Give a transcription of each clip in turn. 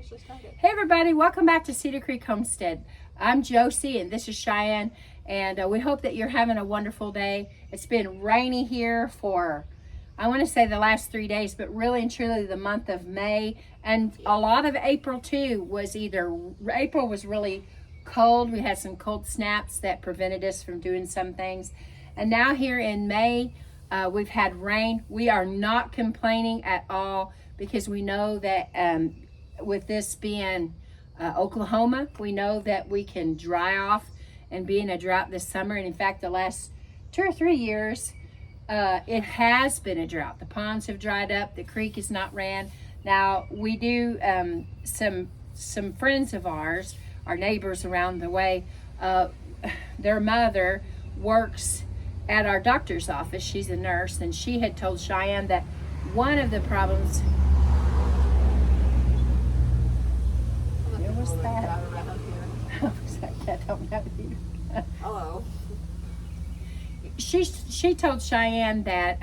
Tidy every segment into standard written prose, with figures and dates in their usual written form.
officially started. Hey everybody, welcome back to Cedar Creek Homestead. I'm Josie and this is Cheyenne, and we hope that you're having a wonderful day. It's been rainy here for, I want to say the last 3 days, but really and truly the month of May, and a lot of April too was April was really cold. We had some cold snaps that prevented us from doing some things. And now here in May, we've had rain. We are not complaining at all because we know that with this being Oklahoma, we know that we can dry off and be in a drought this summer. And in fact, the last 2 or 3 years, it has been a drought. The ponds have dried up. The creek is not ran. Now, we do some friends of ours, our neighbors around the way, their mother works at our doctor's office. She's a nurse, and she had told Cheyenne that one of the problems. Where was that? I don't know either. Hello. She told Cheyenne that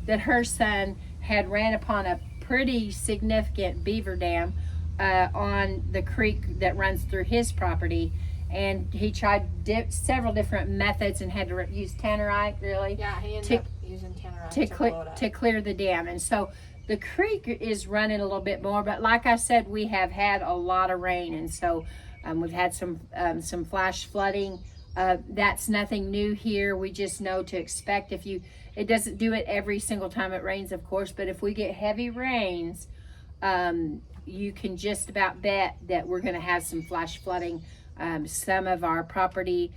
that her son had ran upon a pretty significant beaver dam on the creek that runs through his property, and he tried several different methods and had to use tannerite, really. Yeah, he ended up using tannerite to clear the dam. And so the creek is running a little bit more, but like I said, we have had a lot of rain, and so we've had some flash flooding. That's nothing new here. We just know to expect it doesn't do it every single time it rains, of course, but if we get heavy rains, you can just about bet that we're going to have some flash flooding. Some of our property,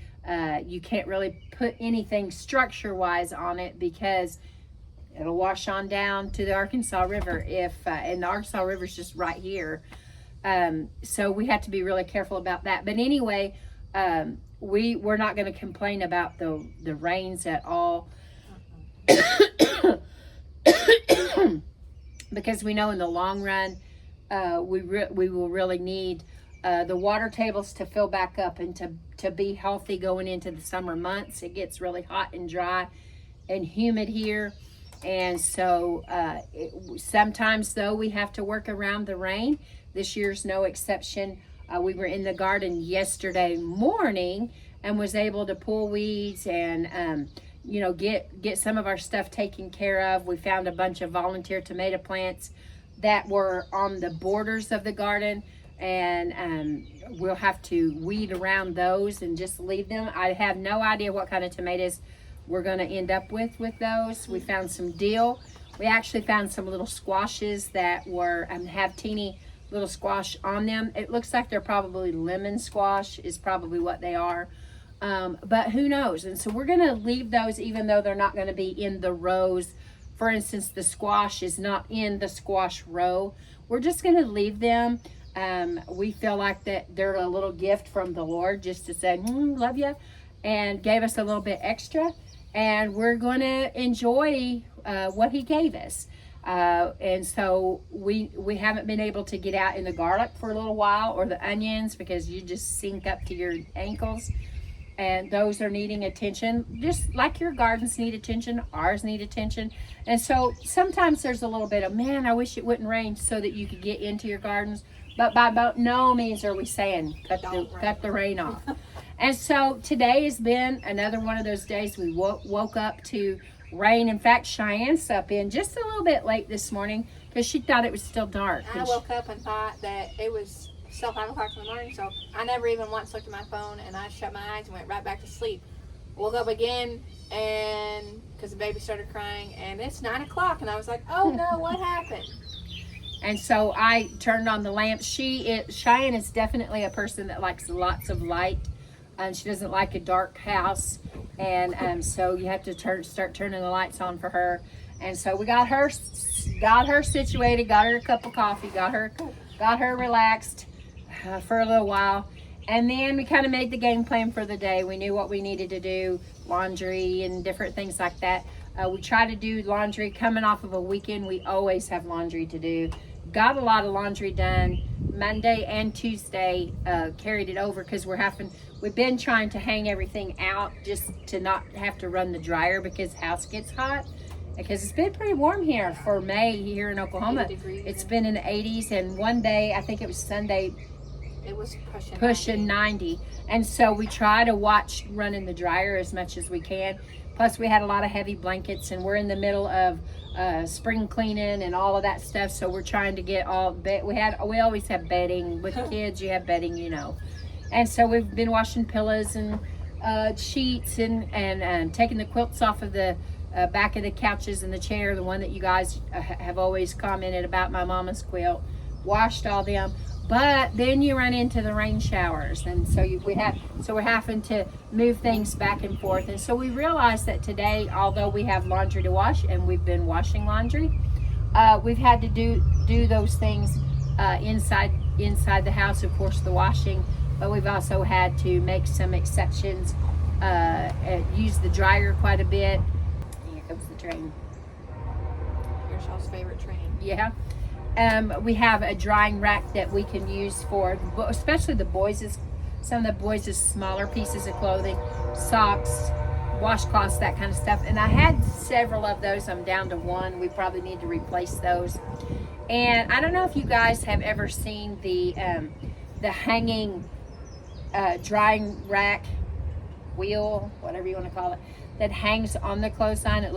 you can't really put anything structure-wise on it because it'll wash on down to the Arkansas River and the Arkansas River is just right here. So we have to be really careful about that. But anyway, we're not going to complain about the rains at all. Because we know in the long run, we will really need the water tables to fill back up and to be healthy going into the summer months. It gets really hot and dry and humid here. And so sometimes, though, we have to work around the rain. This year's no exception. We were in the garden yesterday morning and was able to pull weeds and get some of our stuff taken care of. We found a bunch of volunteer tomato plants that were on the borders of the garden, and we'll have to weed around those and just leave them. I have no idea what kind of tomatoes we're going to end up with those. We found some dill. We actually found some little squashes that were have teeny little squash on them. It looks like they're probably lemon squash is probably what they are. But who knows? And so we're going to leave those even though they're not going to be in the rows. For instance, the squash is not in the squash row. We're just going to leave them. We feel like that they're a little gift from the Lord just to say, love you, and gave us a little bit extra. And we're going to enjoy what he gave us. And so we haven't been able to get out in the garlic for a little while, or the onions, because you just sink up to your ankles. And those are needing attention, just like your gardens need attention, ours need attention. And so sometimes there's a little bit of, man, I wish it wouldn't rain so that you could get into your gardens. But by no means are we saying cut the rain off. And so today has been another one of those days we woke up to rain. In fact, Cheyenne slept in just a little bit late this morning because she thought it was still dark. I woke up and thought that it was still 5 o'clock in the morning, so I never even once looked at my phone, and I shut my eyes and went right back to sleep. Woke up again, and because the baby started crying, and it's 9 o'clock, and I was like, oh no, what happened? And so I turned on the lamp. Cheyenne is definitely a person that likes lots of light. And she doesn't like a dark house. And so you have to start turning the lights on for her. And so we got her situated, got her a cup of coffee, got her relaxed for a little while. And then we kind of made the game plan for the day. We knew what we needed to do, laundry and different things like that. We try to do laundry coming off of a weekend. We always have laundry to do. Got a lot of laundry done Monday and Tuesday, carried it over because we've been trying to hang everything out just to not have to run the dryer because the house gets hot. because it's been pretty warm here for May here in Oklahoma. 80 degrees. It's been in the 80s, and one day, I think it was Sunday, It was pushing 90. And so we try to watch running the dryer as much as we can. Plus we had a lot of heavy blankets, and we're in the middle of spring cleaning and all of that stuff, so we're trying to get all we always have bedding with kids. You have bedding, you know, and so we've been washing pillows and sheets and taking the quilts off of the back of the couches and the chair, the one that you guys have always commented about, my mama's quilt. Washed all them. But then you run into the rain showers, and so we're having to move things back and forth. And so we realized that today, although we have laundry to wash and we've been washing laundry, we've had to do those things inside the house. Of course, the washing, but we've also had to make some exceptions. Use the dryer quite a bit. Here comes the train. Your shaw's favorite train. Yeah. We have a drying rack that we can use for, especially some of the boys' smaller pieces of clothing, socks, washcloths, that kind of stuff. And I had several of those. I'm down to one. We probably need to replace those. And I don't know if you guys have ever seen the hanging drying rack wheel, whatever you want to call it, that hangs on the clothesline. It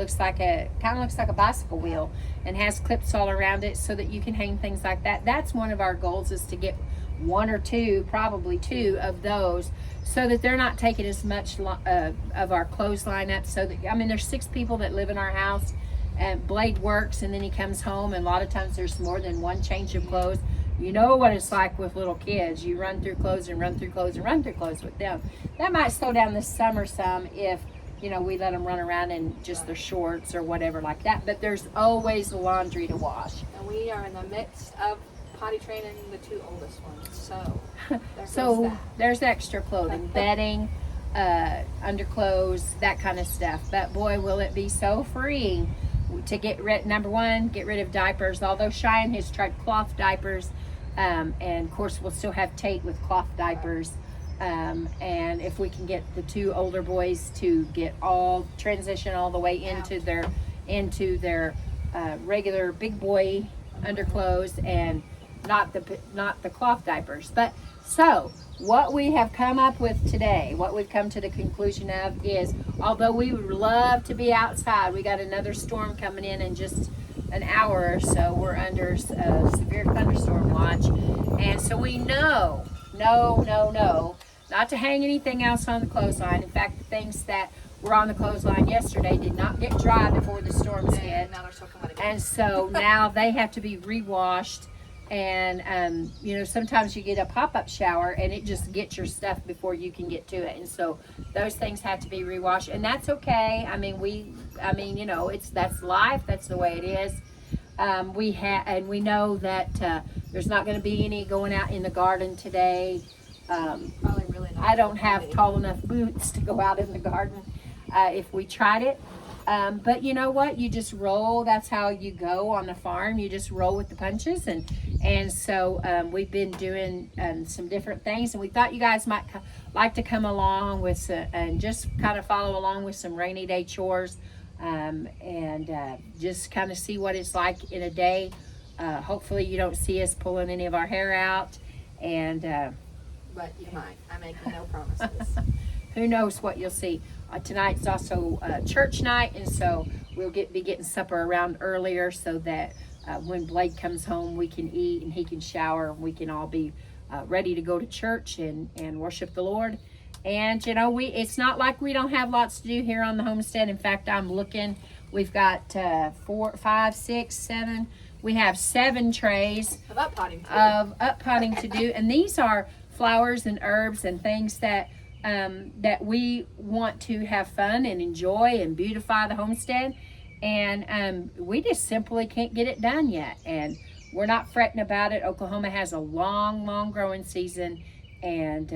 kind of looks like a bicycle wheel and has clips all around it so that you can hang things like that. That's one of our goals, is to get one or two, probably two of those, so that they're not taking as much of our clothesline up. So that, I mean, there's 6 people that live in our house, and Blade works, and then he comes home, and a lot of times there's more than one change of clothes. You know what it's like with little kids. You run through clothes and run through clothes and run through clothes with them. That might slow down this summer some if, you know, we let them run around in just their shorts or whatever like that. But there's always laundry to wash. And we are in the midst of potty training the 2 oldest ones. So, so there's extra clothing, bedding, underclothes, that kind of stuff. But boy, will it be so freeing to get rid, number one, get rid of diapers. Although Cheyenne has tried cloth diapers, and of course we'll still have Tate with cloth diapers. And if we can get the 2 older boys to transition all the way into their regular big boy underclothes and not the cloth diapers. But so what we have come up with today, what we've come to the conclusion of, is although we would love to be outside, we got another storm coming in just an hour or so. We're under a severe thunderstorm watch, and so we know not to hang anything else on the clothesline. In fact, the things that were on the clothesline yesterday did not get dry before the storms hit. Now they're soaking wet again. And so now they have to be re-washed. And, you know, sometimes you get a pop-up shower and it just gets your stuff before you can get to it. And so those things have to be re-washed. And that's okay. I mean, you know, that's life. That's the way it is. We know that there's not going to be any going out in the garden today. Probably really not. I don't have tall enough boots to go out in the garden if we tried it. But you know what? You just roll. That's how you go on the farm. You just roll with the punches. And so we've been doing some different things. And we thought you guys might like to come along with and just kind of follow along with some rainy day chores. And just kind of see what it's like in a day. Hopefully you don't see us pulling any of our hair out. And but you might. I'm making no promises. who knows what you'll see. Tonight's also church night, and so we'll be getting supper around earlier so that when Blake comes home, we can eat and he can shower, and we can all be ready to go to church and worship the Lord. And you know, it's not like we don't have lots to do here on the homestead. In fact, I'm looking. We've got 4, 5, 6, 7. We have 7 trays of up potting to do, and these are flowers and herbs and things that we want to have fun and enjoy and beautify the homestead, and we just simply can't get it done yet, and we're not fretting about it. Oklahoma has a long growing season, and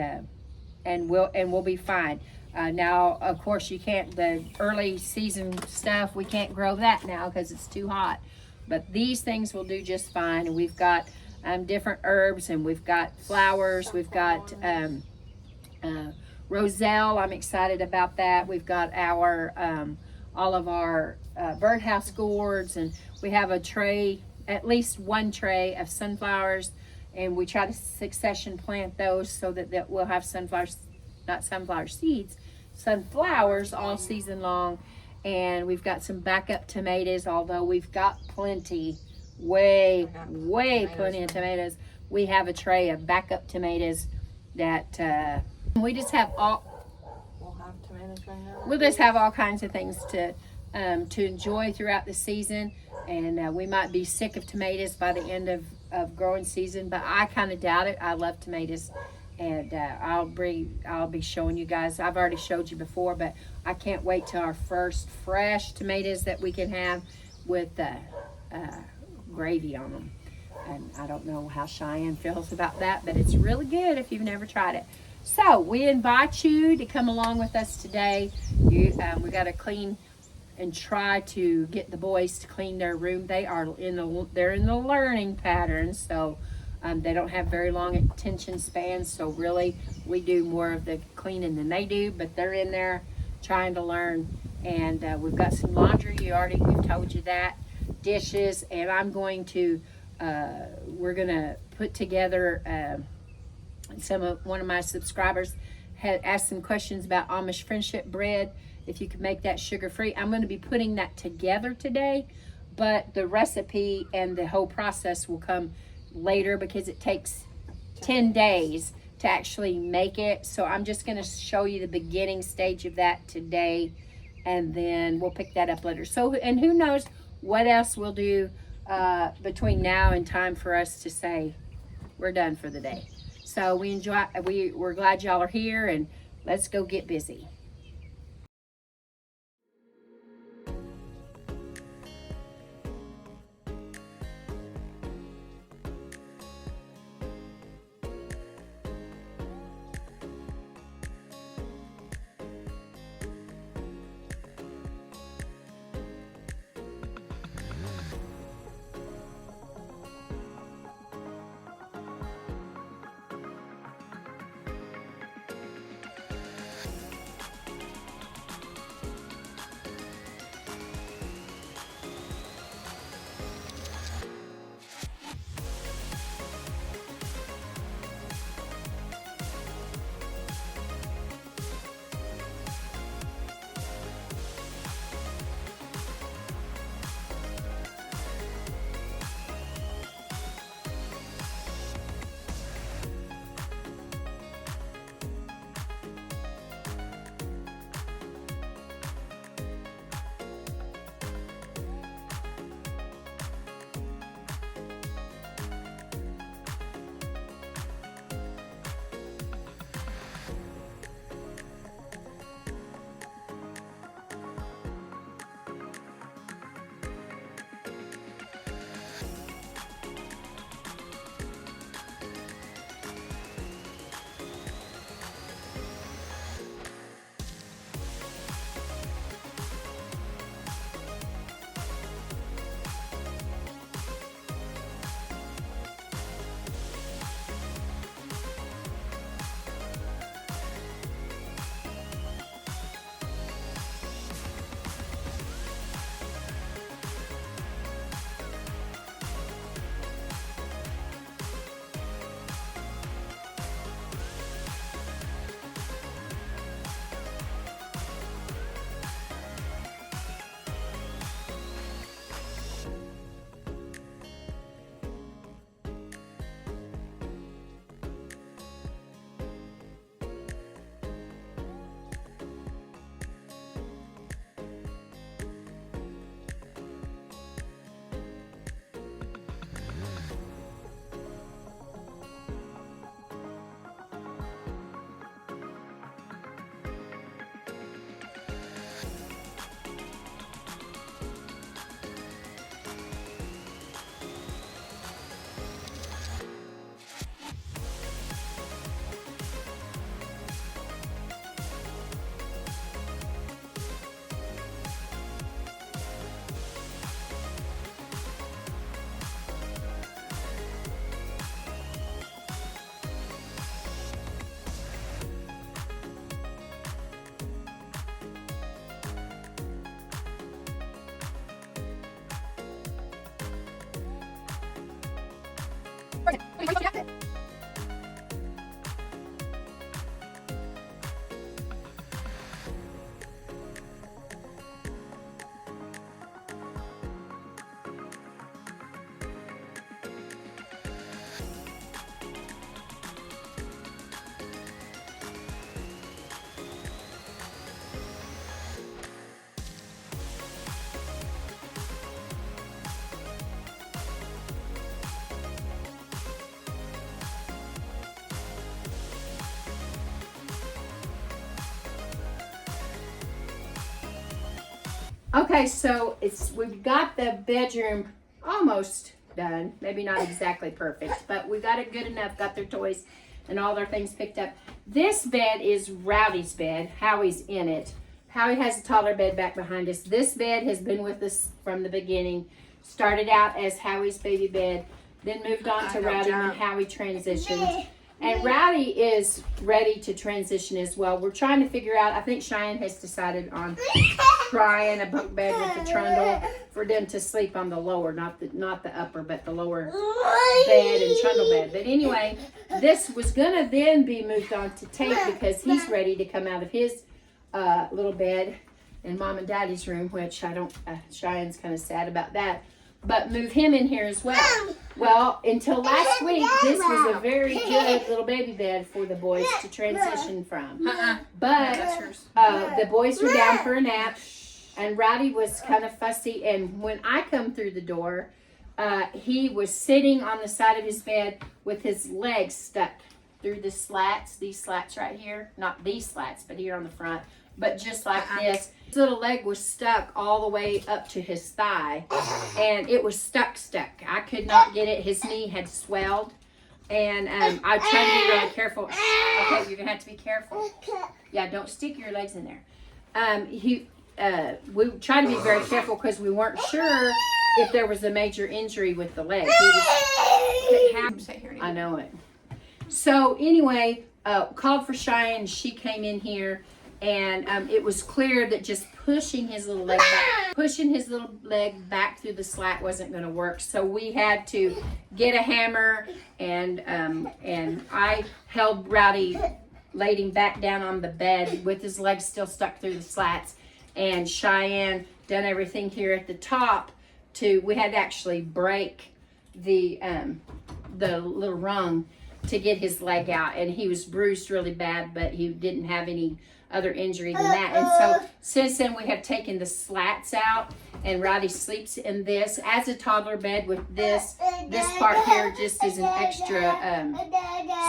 we'll be fine. Now, of course, you can't, the early season stuff, we can't grow that now because it's too hot, but these things will do just fine. And we've got different herbs, and we've got flowers, we've got roselle. I'm excited about that. We've got our all of our birdhouse gourds, and we have a tray, at least one tray of sunflowers, and we try to succession plant those so that we'll have sunflowers, not sunflower seeds, sunflowers all season long. And we've got some backup tomatoes, although we've got plenty, way plenty of tomatoes. We have a tray of backup tomatoes that we just have we'll just have all kinds of things to enjoy throughout the season. And we might be sick of tomatoes by the end of growing season, but I kind of doubt it. I love tomatoes, and I'll be showing you guys. I've already showed you before, but I can't wait till our first fresh tomatoes that we can have with gravy on them. And I don't know how Cheyenne feels about that, but it's really good if you've never tried it. So we invite you to come along with us today. We got to clean and try to get the boys to clean their room. They're in the learning pattern, so they don't have very long attention spans. So really, we do more of the cleaning than they do, but they're in there trying to learn. And we've got some laundry. We've told you that. Dishes, and I'm going to. We're gonna put together. One of my subscribers had asked some questions about Amish friendship bread. If you could make that sugar-free, I'm going to be putting that together today, but the recipe and the whole process will come later because it takes 10 days to actually make it. So I'm just going to show you the beginning stage of that today, and then we'll pick that up later. So, and who knows what else we'll do between now and time for us to say we're done for the day. So we're glad y'all are here, and let's go get busy. Okay, so we've got the bedroom almost done. Maybe not exactly perfect, but we got it good enough. Got their toys and all their things picked up. This bed is Rowdy's bed. Howie's in it. Howie has a taller bed back behind us. This bed has been with us from the beginning. Started out as Howie's baby bed, then moved on to Rowdy when Howie transitioned. And Rowdy is ready to transition as well. We're trying to figure out, I think Cheyenne has decided on trying a bunk bed with a trundle for them to sleep on the lower, not the upper, but the lower bed and trundle bed. But anyway, this was gonna then be moved on to Tate because he's ready to come out of his little bed in Mom and Daddy's room, which I don't, Cheyenne's kind of sad about that. But move him in here as well. Well, until last week, this was a very good little baby bed for the boys to transition from. But the boys were down for a nap, and Rowdy was kind of fussy. And when I come through the door, he was sitting on the side of his bed with his legs stuck through the slats, these slats right here. Not these slats, but here on the front. But just like this, his little leg was stuck all the way up to his thigh, and it was stuck. I could not get it. His knee had swelled, and I tried to be really careful. Okay, you're gonna have to be careful. Yeah, don't stick your legs in there. We tried to be very careful because we weren't sure if there was a major injury with the leg. I know it. So anyway, called for Cheyenne. She came in here. And it was clear that just pushing his little leg back through the slat wasn't going to work. So we had to get a hammer, and I held Rowdy, laid him back down on the bed with his legs still stuck through the slats, and Cheyenne done everything here at the top. We had to actually break the little rung to get his leg out, and he was bruised really bad, but he didn't have any other injury than that. And so since then we have taken the slats out, and Rowdy sleeps in this as a toddler bed with this part here just as an extra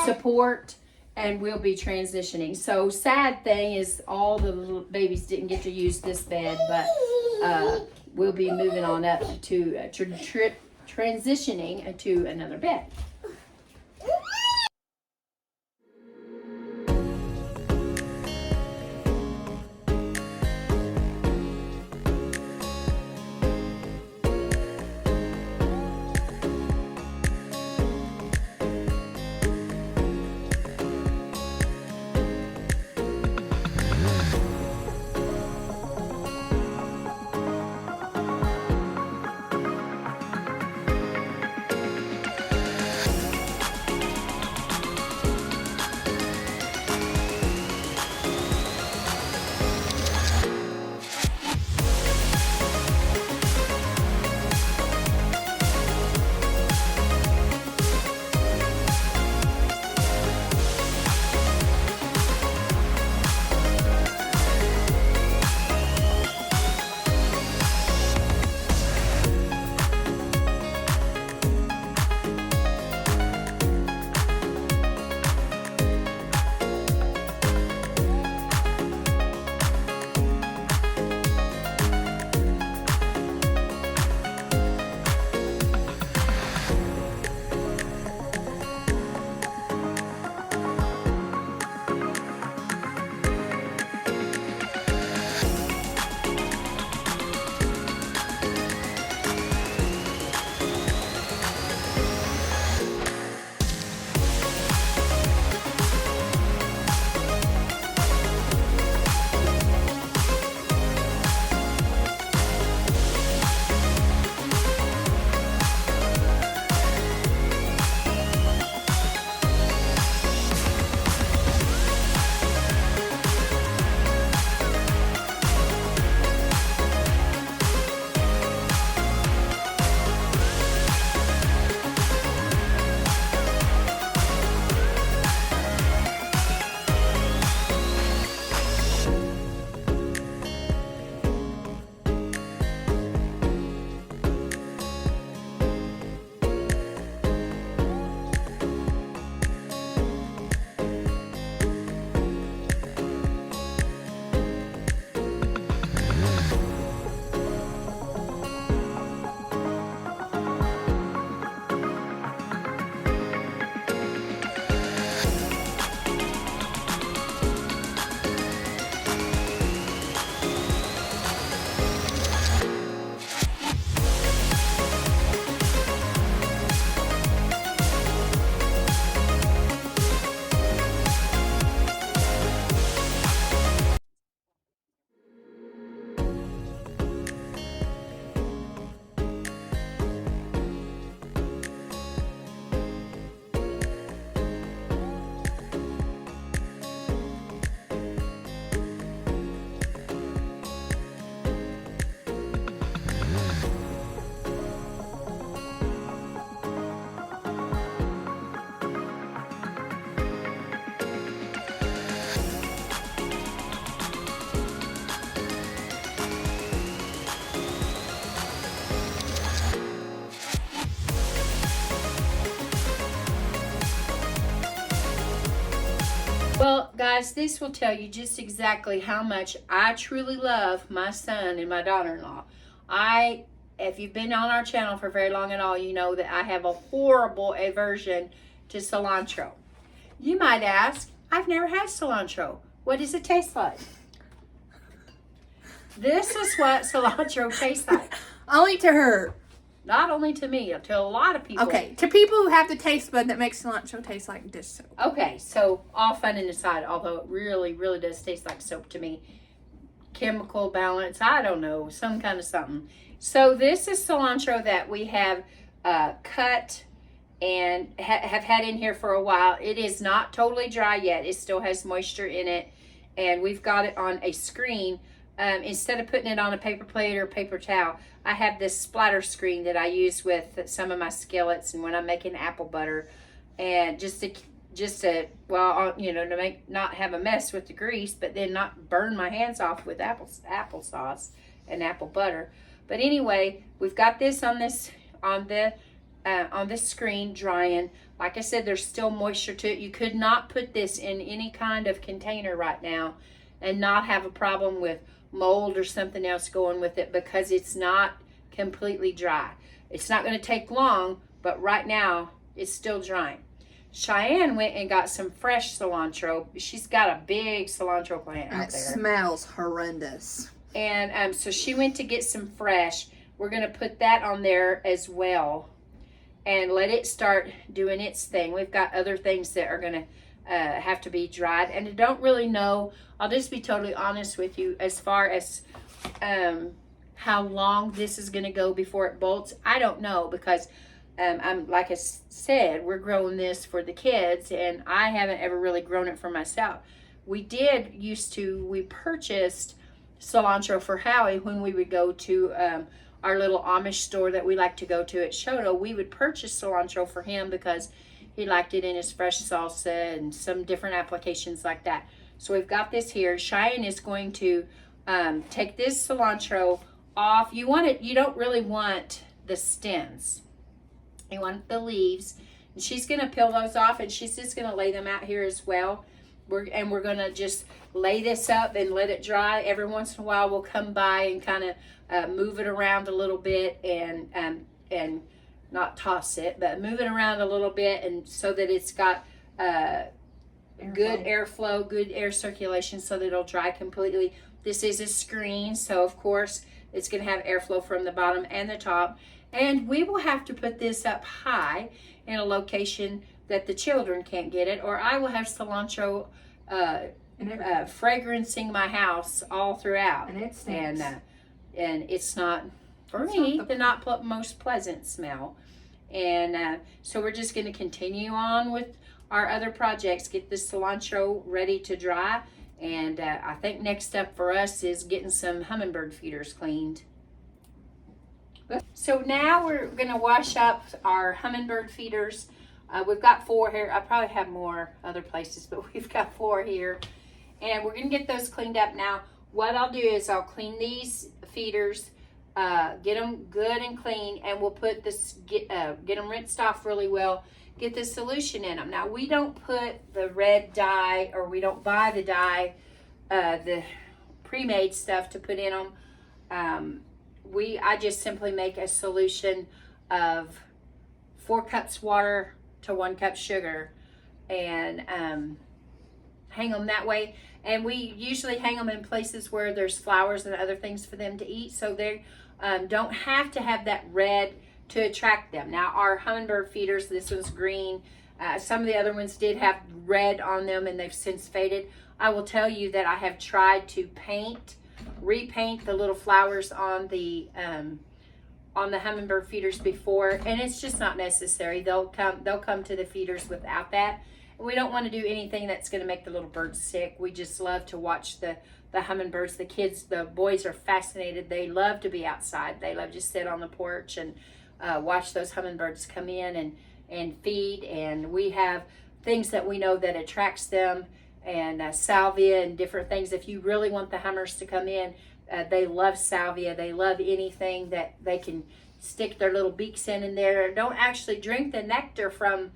support, and we'll be transitioning. So sad thing is all the little babies didn't get to use this bed, but we'll be moving on up to transitioning to another bed. Well, guys, this will tell you just exactly how much I truly love my son and my daughter-in-law. If you've been on our channel for very long at all, you know that I have a horrible aversion to cilantro. You might ask, I've never had cilantro. What does it taste like? This is what cilantro tastes like. Only to her. Not only to me, to a lot of people. Okay, to people who have the taste bud that makes cilantro taste like dish soap. Okay, so all fun and aside, although it really, really does taste like soap to me. Chemical balance, I don't know, some kind of something. So this is cilantro that we have cut and have had in here for a while. It is not totally dry yet. It still has moisture in it. And we've got it on a screen. Instead of putting it on a paper plate or paper towel, I have this splatter screen that I use with some of my skillets and when I'm making apple butter, and just to well, you know, to make not have a mess with the grease, but then not burn my hands off with applesauce and apple butter. But anyway, we've got this on this screen drying. Like I said, there's still moisture to it. You could not put this in any kind of container right now and not have a problem with mold or something else going with it, because it's not completely dry. It's not going to take long, but right now it's still drying. Cheyenne went and got some fresh cilantro. She's got a big cilantro plant out there. It smells horrendous. And so she went to get some fresh. We're going to put that on there as well and let it start doing its thing. We've got other things that are going to have to be dried, and I don't really know. I'll just be totally honest with you as far as how long this is going to go before it bolts. I don't know, because I'm, like I said, we're growing this for the kids, and I haven't ever really grown it for myself. We purchased cilantro for Howie when we would go to our little Amish store that we like to go to at Shoto. We would purchase cilantro for him because he liked it in his fresh salsa and some different applications like that. So we've got this here. Cheyenne is going to take this cilantro off. You don't really want the stems. You want the leaves. And she's going to peel those off, and she's just going to lay them out here as well. We're going to just lay this up and let it dry. Every once in a while we'll come by and kind of move it around a little bit and not toss it, but move it around a little bit, and so that it's got good airflow, good air circulation, so that it'll dry completely. This is a screen, so of course it's going to have airflow from the bottom and the top. And we will have to put this up high in a location that the children can't get it, or I will have cilantro fragrancing my house all throughout. And it stinks. And it's not, for me, the not most pleasant smell. And so we're just going to continue on with our other projects, get this cilantro ready to dry. And I think next up for us is getting some hummingbird feeders cleaned. So now we're going to wash up our hummingbird feeders. We've got 4 here. I probably have more other places, but we've got 4 here. And we're going to get those cleaned up. Now, what I'll do is I'll clean these feeders, get them good and clean, and we'll put this, get them rinsed off really well, get the solution in them. Now, we don't put the red dye, or we don't buy the dye, the pre-made stuff to put in them. I just simply make a solution of 4 cups water to 1 cup sugar, and hang them that way. And we usually hang them in places where there's flowers and other things for them to eat, so they don't have to have that red to attract them. Now, our hummingbird feeders, this one's green. Some of the other ones did have red on them, and they've since faded. I will tell you that I have tried to repaint the little flowers on the hummingbird feeders before, and it's just not necessary. They'll come to the feeders without that. We don't want to do anything that's going to make the little birds sick. We just love to watch the hummingbirds. The kids, the boys are fascinated. They love to be outside. They love to sit on the porch and watch those hummingbirds come in and feed. And we have things that we know that attracts them, and salvia and different things. If you really want the hummers to come in, they love salvia. They love anything that they can stick their little beaks in there. Don't actually drink the nectar from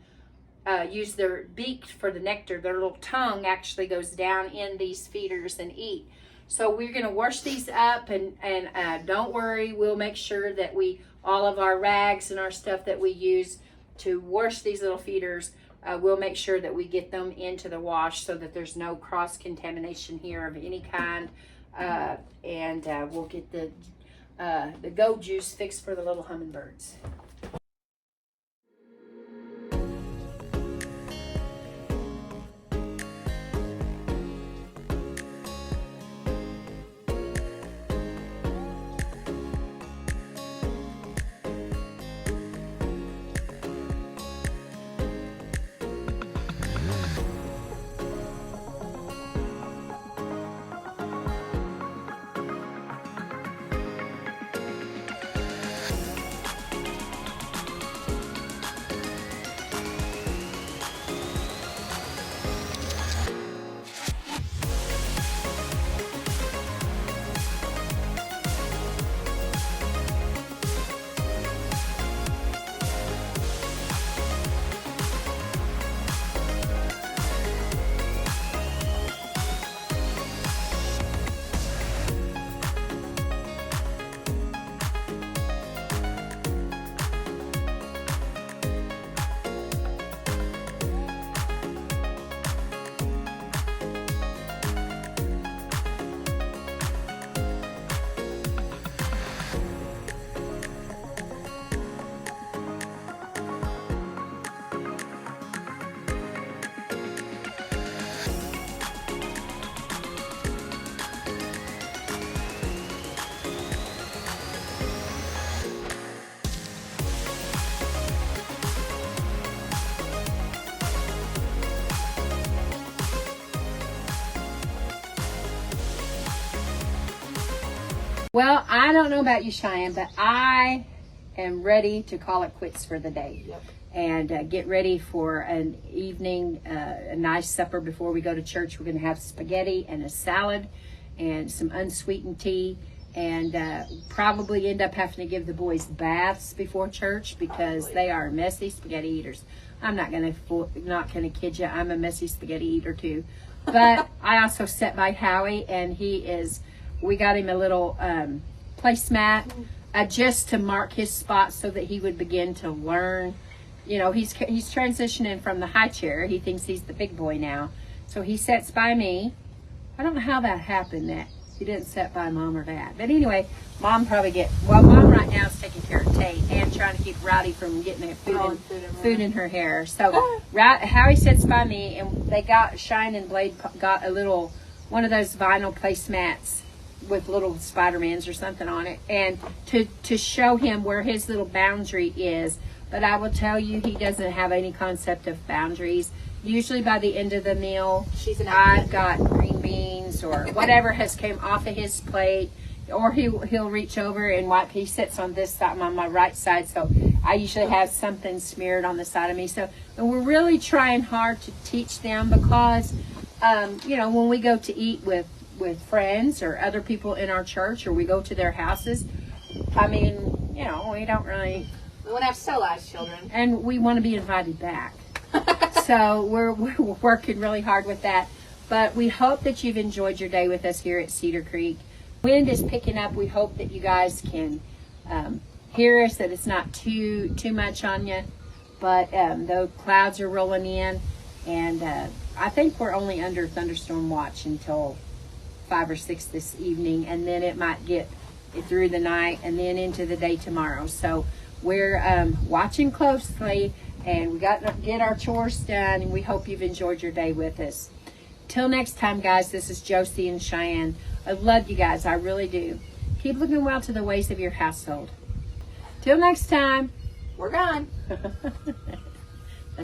use their beak for the nectar. Their little tongue actually goes down in these feeders and eat. So we're going to wash these up, and don't worry, we'll make sure that all of our rags and our stuff that we use to wash these little feeders, we'll make sure that we get them into the wash so that there's no cross-contamination here of any kind. And we'll get the goat juice fixed for the little hummingbirds. Well, I don't know about you, Cheyenne, but I am ready to call it quits for the day. Yep. And get ready for an evening, a nice supper before we go to church. We're going to have spaghetti and a salad and some unsweetened tea, and probably end up having to give the boys baths before church because they are messy spaghetti eaters. I'm not going to kid you. I'm a messy spaghetti eater too. But I also sat by Howie, and we got him a little placemat just to mark his spot so that he would begin to learn. You know, he's transitioning from the high chair. He thinks he's the big boy now. So he sits by me. I don't know how that happened, that he didn't sit by Mom or Dad. But anyway, Mom Mom right now is taking care of Tate and trying to keep Rowdy from getting food in her hair. So Howie sits by me, and Shine and Blade got one of those vinyl placemats with little Spider-Mans or something on it, and to show him where his little boundary is. But I will tell you, he doesn't have any concept of boundaries. Usually by the end of the meal, I've got green beans or whatever has came off of his plate, or he'll reach over and wipe. He sits on this side, on my right side, so I usually have something smeared on the side of me. So, and we're really trying hard to teach them, because when we go to eat with friends or other people in our church, or we go to their houses, I mean, we don't really... We want to have civilized children. And we want to be invited back. So we're working really hard with that. But we hope that you've enjoyed your day with us here at Cedar Creek. Wind is picking up. We hope that you guys can hear us, that it's not too much on you. But the clouds are rolling in. And I think we're only under thunderstorm watch until 5 or 6 this evening. And then it might get through the night and then into the day tomorrow. So we're watching closely, and we got to get our chores done, and we hope you've enjoyed your day with us. Till next time, guys, this is Josie and Cheyenne. I love you guys. I really do. Keep looking well to the ways of your household. Till next time. We're gone.